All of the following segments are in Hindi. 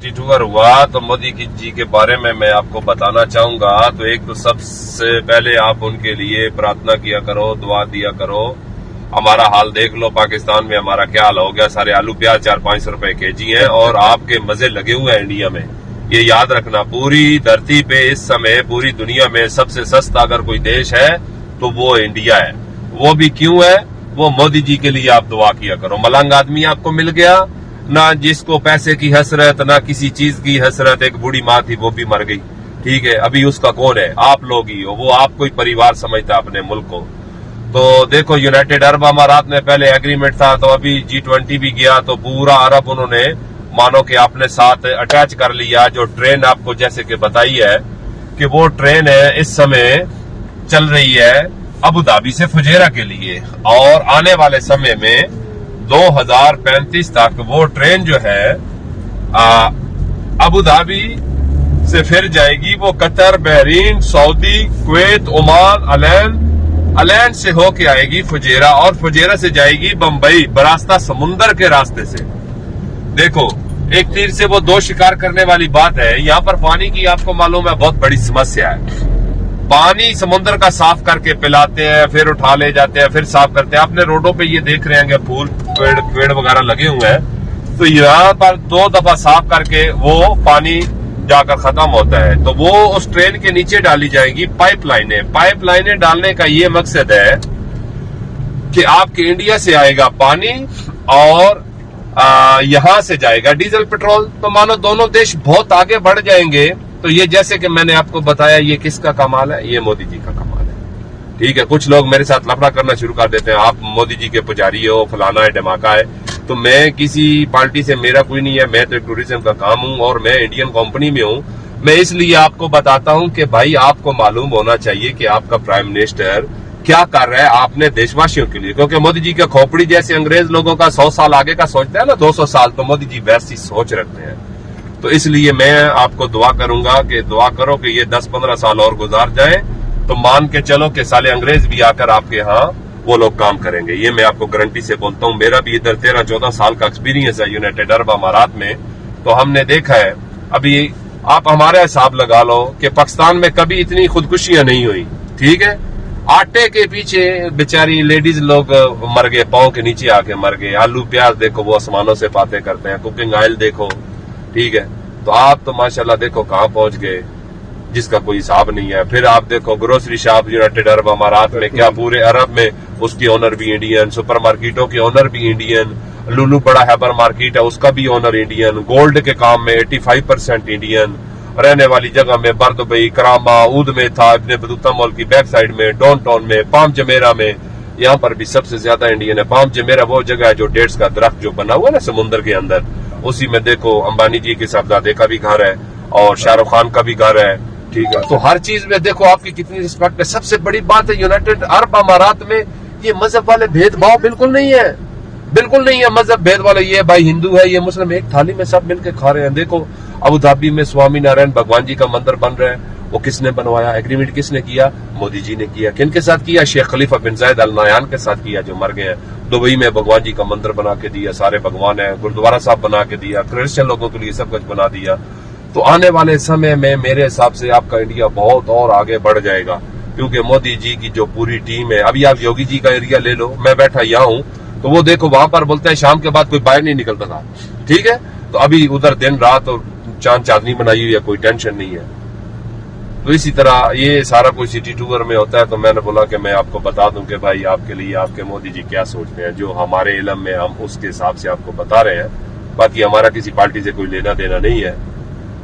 सिटी टूर हुआ तो मोदी जी के बारे में मैं आपको बताना चाहूंगा। तो एक तो सबसे पहले आप उनके लिए प्रार्थना किया करो, दुआ दिया करो। हमारा हाल देख लो, पाकिस्तान में हमारा क्या हाल हो गया। सारे आलू प्याज 400-500 रुपए केजी हैं और आपके मजे लगे हुए हैं इंडिया में। ये याद रखना, पूरी धरती पे इस समय पूरी दुनिया में सबसे सस्ता अगर कोई देश है तो वो इंडिया है। वो भी क्यों है? वो मोदी जी के लिए आप दुआ किया करो। मलंग आदमी आपको मिल गया ना, जिसको पैसे की हसरत ना किसी चीज की हसरत। एक बूढ़ी माँ थी, वो भी मर गई, ठीक है। अभी उसका कौन है? आप लोग ही हो। वो आपको ही परिवार समझता है अपने मुल्क को। तो देखो, यूनाइटेड अरब अमारात में पहले एग्रीमेंट था, तो अभी G20 भी गया तो पूरा अरब उन्होंने मानो कि अपने साथ अटैच कर लिया। जो ट्रेन आपको जैसे कि बताई है कि वो ट्रेन है इस समय चल रही है अबू धाबी से फुजेरा के लिए, और आने वाले समय में 2035 तक वो ट्रेन जो है अबू धाबी से फिर जाएगी। वो Qatar, Bahrain, Saudi, Kuwait, Oman, Al Ain से होके आएगी फुजेरा, और फुजेरा से जाएगी बंबई बरास्ता समुंदर के रास्ते से। देखो, एक तीर से वो दो शिकार करने वाली बात है। यहाँ पर पानी की आपको मालूम है बहुत बड़ी समस्या है। पानी समुद्र का साफ करके पिलाते हैं, फिर उठा ले जाते हैं, फिर साफ करते हैं। आपने रोडों पे ये देख रहे हैं फूल पेड़ वगैरह लगे हुए हैं, तो यहाँ पर 2 दफा साफ करके वो पानी जाकर खत्म होता है। तो वो उस ट्रेन के नीचे डाली जाएंगी पाइपलाइनें डालने का ये मकसद है कि आपके इंडिया से आएगा पानी और यहां से जाएगा डीजल पेट्रोल। तो मानो दोनों देश बहुत आगे बढ़ जाएंगे। तो ये जैसे कि मैंने आपको बताया, ये किसका कमाल है? ये मोदी जी का कमाल है, ठीक है। कुछ लोग मेरे साथ लफड़ा करना शुरू कर देते हैं, आप मोदी जी के पुजारी हो, फलाना है, धमाका है। तो मैं किसी पार्टी से, मेरा कोई नहीं है। मैं तो टूरिज्म का काम हूं और मैं इंडियन कंपनी में हूं। मैं इसलिए आपको बताता हूं कि भाई आपको मालूम होना चाहिए कि आपका प्राइम मिनिस्टर क्या कर रहा है आपने देशवासियों के लिए। क्योंकि मोदी जी का खोपड़ी जैसे अंग्रेज लोगों का 100 साल आगे का सोचता है ना, 200 साल, तो मोदी जी वैसी सोच रखते हैं। तो इसलिए मैं आपको दुआ करूंगा कि दुआ करो कि ये 10-15 साल और गुजार जाए, तो मान के चलो कि साले अंग्रेज भी आकर आपके यहाँ वो लोग काम करेंगे। ये मैं आपको गारंटी से बोलता हूँ। मेरा भी इधर 13-14 साल का एक्सपीरियंस है यूनाइटेड अरब अमारात में। तो हमने देखा है, अभी आप हमारा हिसाब लगा लो कि पाकिस्तान में कभी इतनी खुदकुशियां नहीं हुई, ठीक है। आटे के पीछे बेचारी लेडीज लोग मर गए, पांव के नीचे आके मर गए। आलू प्याज देखो वो आसमानों से बातें करते हैं, कुकिंग ऑयल देखो, ठीक है। तो आप तो माशाल्लाह देखो कहां पहुंच गए, जिसका कोई हिसाब नहीं है। फिर आप देखो ग्रोसरी शॉप यूनाइटेड अरब अमारात में, क्या पूरे अरब में उसकी ओनर भी इंडियन, सुपर मार्केटों के ओनर भी इंडियन, लुलू बड़ा हैबर मार्केट है उसका भी ओनर इंडियन, गोल्ड के काम में 85% इंडियन, रहने वाली जगह में बर्दुबई, करामा, ऊद में था, इब्ने बतूता मॉल की बैक साइड में, डाउन टाउन में, पाम जमेरा में, यहाँ पर भी सबसे ज्यादा इंडियन है। पाम जमेरा वो जगह है जो डेट्स का दरख्त जो बना हुआ है ना समुद्र के अंदर, उसी में देखो अंबानी जी के साहबजादे का भी घर है और शाहरुख खान का भी घर है, ठीक है। तो हर चीज में देखो आपकी कितनी रिस्पेक्ट है। सबसे बड़ी बात है यूनाइटेड अरब अमारात में ये मजहब वाले भेदभाव बिल्कुल नहीं है, बिल्कुल नहीं है मजहब भेद वाले। ये भाई हिंदू है, ये मुस्लिम, एक थाली में सब मिलकर खा रहे हैं। देखो अबू धाबी में स्वामी नारायण भगवान जी का मंदिर बन रहा है, वो किसने बनवाया? एग्रीमेंट किसने किया? मोदी जी ने किया। किन के साथ किया? शेख खलीफा बिन जायद अल नहयान के साथ किया, जो मर गए हैं। दुबई में भगवान जी का मंदिर बना के दिया, सारे भगवान है, गुरुद्वारा साहब बना के दिया, क्रिश्चियन लोगों के लिए सब कुछ बना दिया। तो आने वाले समय में मेरे हिसाब से आपका इंडिया बहुत और आगे बढ़ जाएगा, क्योंकि मोदी जी की जो पूरी टीम है। अभी आप योगी जी का एरिया ले लो, मैं बैठा यहाँ हूँ, तो वो देखो वहां पर बोलते हैं शाम के बाद कोई बाहर नहीं निकलता था, ठीक है। तो अभी उधर दिन रात और चांद चांदनी बनाई हुई है, कोई टेंशन नहीं है। तो इसी तरह ये सारा कुछ सिटी टूर में होता है। तो मैंने बोला कि मैं आपको बता दूं कि भाई आपके लिए आपके मोदी जी क्या सोचते हैं, जो हमारे इल्म में हम उसके हिसाब से आपको बता रहे हैं। बाकी हमारा किसी पार्टी से कोई लेना देना नहीं है।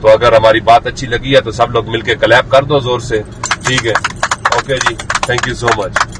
तो अगर हमारी बात अच्छी लगी है तो सब लोग मिलकर क्लैप कर दो जोर से, ठीक है। ओके जी, थैंक यू सो मच।